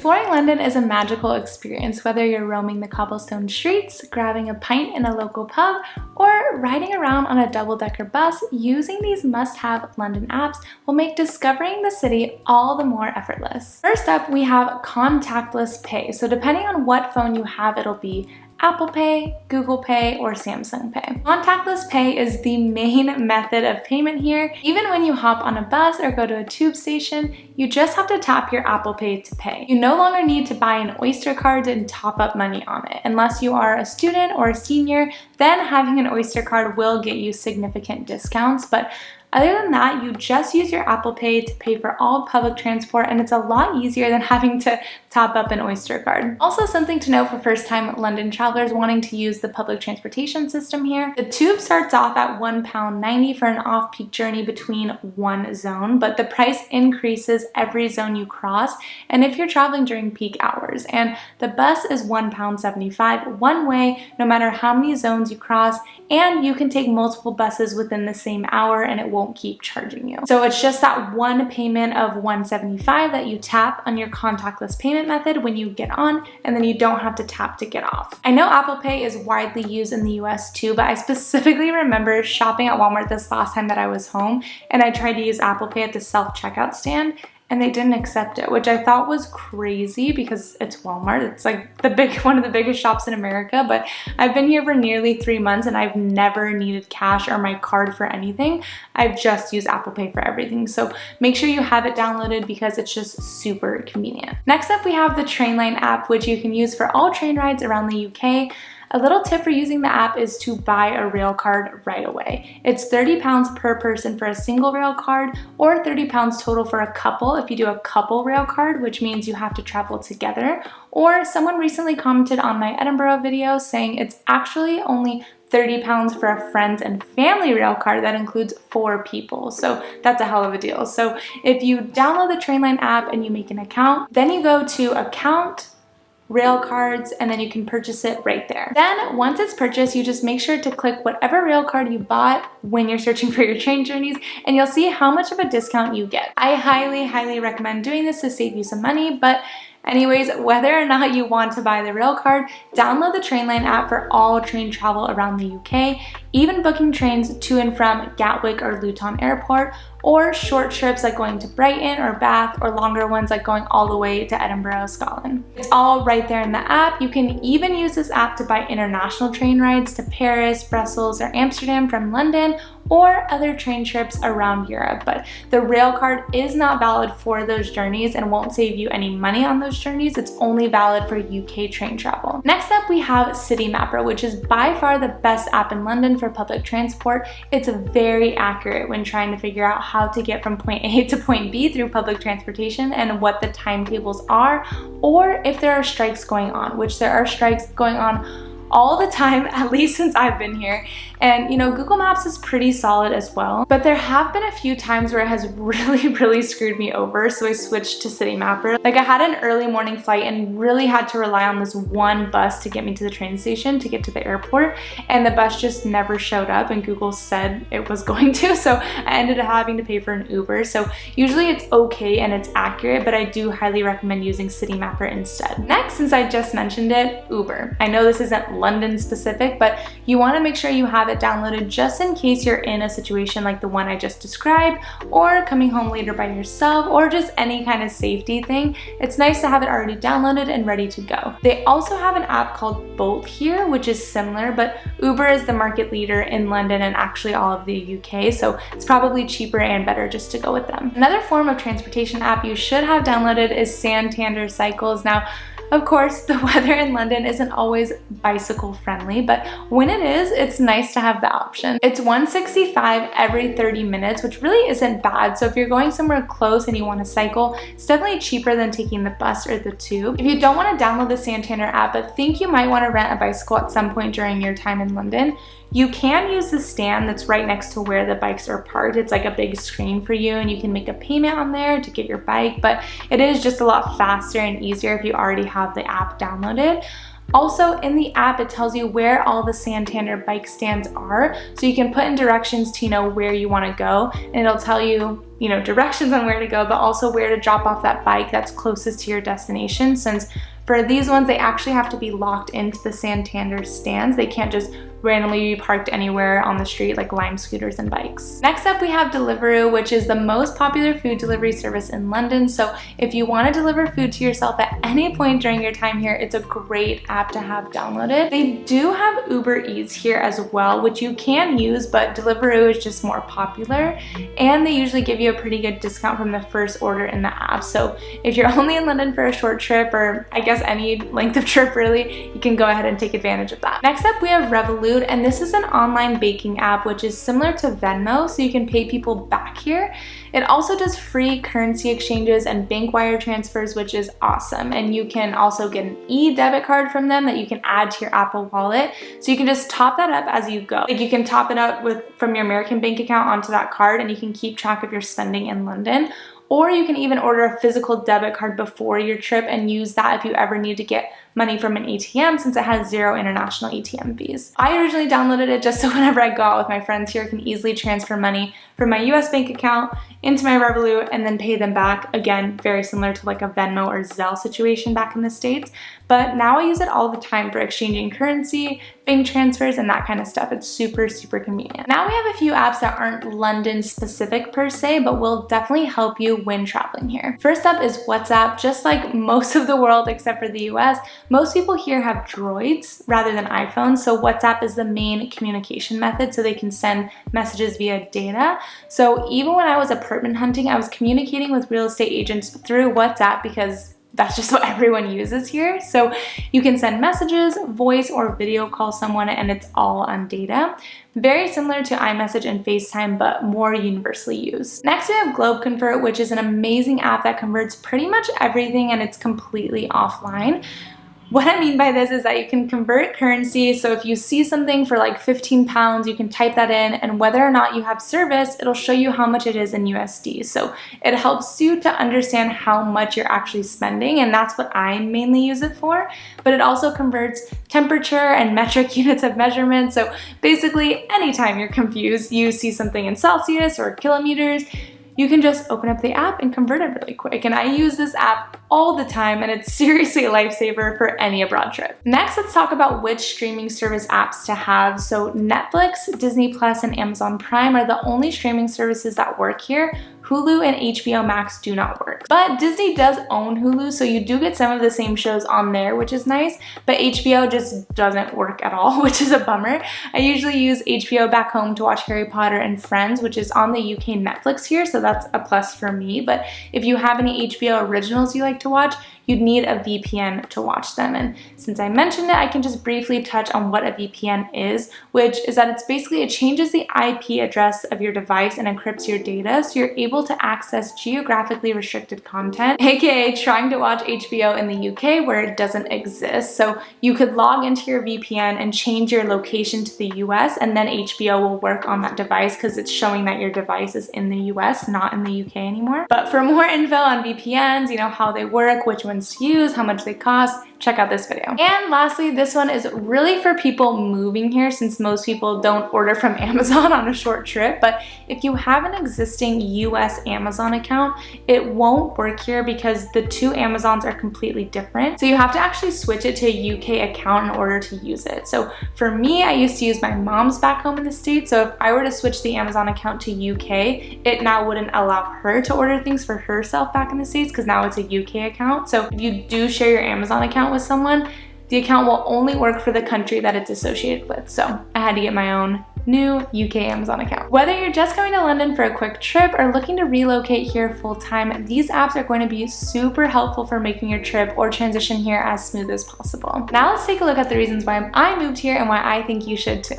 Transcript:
Exploring London is a magical experience, whether you're roaming the cobblestone streets, grabbing a pint in a local pub, or riding around on a double-decker bus. Using these must-have London apps will make discovering the city all the more effortless. First up, we have Contactless Pay. So depending on what phone you have, it'll be Apple Pay, Google Pay, or Samsung Pay. Contactless Pay is the main method of payment here. Even when you hop on a bus or go to a tube station, you just have to tap your Apple Pay to pay. You no longer need to buy an Oyster card and top up money on it. Unless you are a student or a senior, then having an Oyster card will get you significant discounts, but other than that, you just use your Apple Pay to pay for all public transport, and it's a lot easier than having to top up an Oyster card. Also, something to note for first-time London travelers wanting to use the public transportation system here. The tube starts off at £1.90 for an off-peak journey between one zone, but the price increases every zone you cross, and if you're traveling during peak hours. And the bus is £1.75 one way, no matter how many zones you cross, and you can take multiple buses within the same hour, and it won't keep charging you. So it's just that one payment of $1.75 that you tap on your contactless payment method when you get on, and then you don't have to tap to get off. I know Apple Pay is widely used in the US too, but I specifically remember shopping at Walmart this last time that I was home, and I tried to use Apple Pay at the self-checkout stand, and they didn't accept it, which I thought was crazy because it's Walmart. It's like one of the biggest shops in America, but I've been here for nearly 3 months and I've never needed cash or my card for anything. I've just used Apple Pay for everything. So make sure you have it downloaded because it's just super convenient. Next up, we have the Trainline app, which you can use for all train rides around the UK. A little tip for using the app is to buy a rail card right away. It's £30 per person for a single rail card, or £30 total for a couple if you do a couple rail card, which means you have to travel together. Or someone recently commented on my Edinburgh video saying it's actually only £30 for a friends and family rail card that includes 4 people. So that's a hell of a deal. So if you download the Trainline app and you make an account, then you go to account, rail cards, and then you can purchase it right there. Then once it's purchased, you just make sure to click whatever rail card you bought when you're searching for your train journeys, and you'll see how much of a discount you get. I highly recommend doing this to save you some money, but anyways, whether or not you want to buy the rail card, download the Trainline app for all train travel around the UK, even booking trains to and from Gatwick or Luton Airport, or short trips like going to Brighton or Bath, or longer ones like going all the way to Edinburgh, Scotland. It's all right there in the app. You can even use this app to buy international train rides to Paris, Brussels, or Amsterdam from London, or other train trips around Europe. But the rail card is not valid for those journeys and won't save you any money on those journeys. It's only valid for UK train travel. Next up, we have Citymapper, which is by far the best app in London for public transport. It's very accurate when trying to figure out how to get from point A to point B through public transportation and what the timetables are, or if there are strikes going on, which there are strikes going on all the time, at least since I've been here. And you know, Google Maps is pretty solid as well, but there have been a few times where it has really screwed me over, so I switched to Citymapper. Like, I had an early morning flight and really had to rely on this one bus to get me to the train station to get to the airport, and the bus just never showed up, and Google said it was going to, so I ended up having to pay for an Uber. So usually it's okay and it's accurate, but I do highly recommend using Citymapper instead. Next, since I just mentioned it, Uber. I know this isn't London specific, but you want to make sure you have it downloaded just in case you're in a situation like the one I just described, or coming home later by yourself, or just any kind of safety thing. It's nice to have it already downloaded and ready to go. They also have an app called Bolt here, which is similar, but Uber is the market leader in London and actually all of the UK, so it's probably cheaper and better just to go with them. Another form of transportation app you should have downloaded is Santander Cycles. Now, of course, the weather in London isn't always bicycle friendly, but when it is, it's nice to have the option. It's $1.65 every 30 minutes, which really isn't bad. So if you're going somewhere close and you want to cycle, it's definitely cheaper than taking the bus or the tube. If you don't want to download the Santander app, but think you might want to rent a bicycle at some point during your time in London, you can use the stand that's right next to where the bikes are parked. It's like a big screen for you, and you can make a payment on there to get your bike, but it is just a lot faster and easier if you already have the app downloaded. Also, in the app, it tells you where all the Santander bike stands are, so you can put in directions to know where you want to go, and it'll tell you directions on where to go, but also where to drop off that bike that's closest to your destination, since for these ones, they actually have to be locked into the Santander stands. They can't just randomly be parked anywhere on the street like Lime scooters and bikes. Next up, we have Deliveroo, which is the most popular food delivery service in London. So if you want to deliver food to yourself at any point during your time here, it's a great app to have downloaded. They do have Uber Eats here as well, which you can use, but Deliveroo is just more popular, and they usually give you a pretty good discount from the first order in the app. So if you're only in London for a short trip, or I guess any length of trip really, you can go ahead and take advantage of that. Next up, we have Revolut, and this is an online baking app which is similar to Venmo, so you can pay people back here. It also does free currency exchanges and bank wire transfers, which is awesome. And you can also get an e-debit card from them that you can add to your Apple Wallet, so you can just top that up as you go. Like, you can top it up from your American bank account onto that card, and you can keep track of your spending in London. Or you can even order a physical debit card before your trip and use that if you ever need to get money from an ATM, since it has 0 international ATM fees. I originally downloaded it just so whenever I go out with my friends here, I can easily transfer money from my US bank account into my Revolut and then pay them back. Again, very similar to like a Venmo or Zelle situation back in the States. But now I use it all the time for exchanging currency, bank transfers, and that kind of stuff. It's super, super convenient. Now we have a few apps that aren't London specific per se, but will definitely help you when traveling here. First up is WhatsApp. Just like most of the world except for the US, most people here have Droids rather than iPhones, so WhatsApp is the main communication method, so they can send messages via data. So even when I was apartment hunting, I was communicating with real estate agents through WhatsApp because that's just what everyone uses here. So you can send messages, voice or video call someone, and it's all on data. Very similar to iMessage and FaceTime, but more universally used. Next, we have GlobeConvert, which is an amazing app that converts pretty much everything, and it's completely offline. What I mean by this is that you can convert currency, so if you see something for like 15 pounds, you can type that in, and whether or not you have service, it'll show you how much it is in USD. So it helps you to understand how much you're actually spending, and that's what I mainly use it for. But it also converts temperature and metric units of measurement, so basically anytime you're confused, you see something in Celsius or kilometers, you can just open up the app and convert it really quick. And I use this app all the time, and it's seriously a lifesaver for any abroad trip. Next, let's talk about which streaming service apps to have. So Netflix, Disney Plus, and Amazon Prime are the only streaming services that work here. Hulu and HBO Max do not work. But Disney does own Hulu, so you do get some of the same shows on there, which is nice, but HBO just doesn't work at all, which is a bummer. I usually use HBO back home to watch Harry Potter and Friends, which is on the UK Netflix here, so that's a plus for me. But if you have any HBO originals you like to watch, you'd need a VPN to watch them. And since I mentioned it, I can just briefly touch on what a VPN is, which is that it changes the IP address of your device and encrypts your data, so you're able to access geographically restricted content, aka trying to watch HBO in the UK where it doesn't exist. So you could log into your VPN and change your location to the US, and then HBO will work on that device because it's showing that your device is in the US, not in the UK anymore. But for more info on VPNs, how they work, which ones to use, how much they cost, check out this video. And lastly, this one is really for people moving here, since most people don't order from Amazon on a short trip. But if you have an existing US Amazon account, it won't work here because the two Amazons are completely different. So you have to actually switch it to a UK account in order to use it. So for me, I used to use my mom's back home in the States. So if I were to switch the Amazon account to UK, it now wouldn't allow her to order things for herself back in the States because now it's a UK account. So if you do share your Amazon account with someone, the account will only work for the country that it's associated with. So I had to get my own new UK Amazon account. Whether you're just going to London for a quick trip or looking to relocate here full-time, these apps are going to be super helpful for making your trip or transition here as smooth as possible. Now let's take a look at the reasons why I moved here and why I think you should too.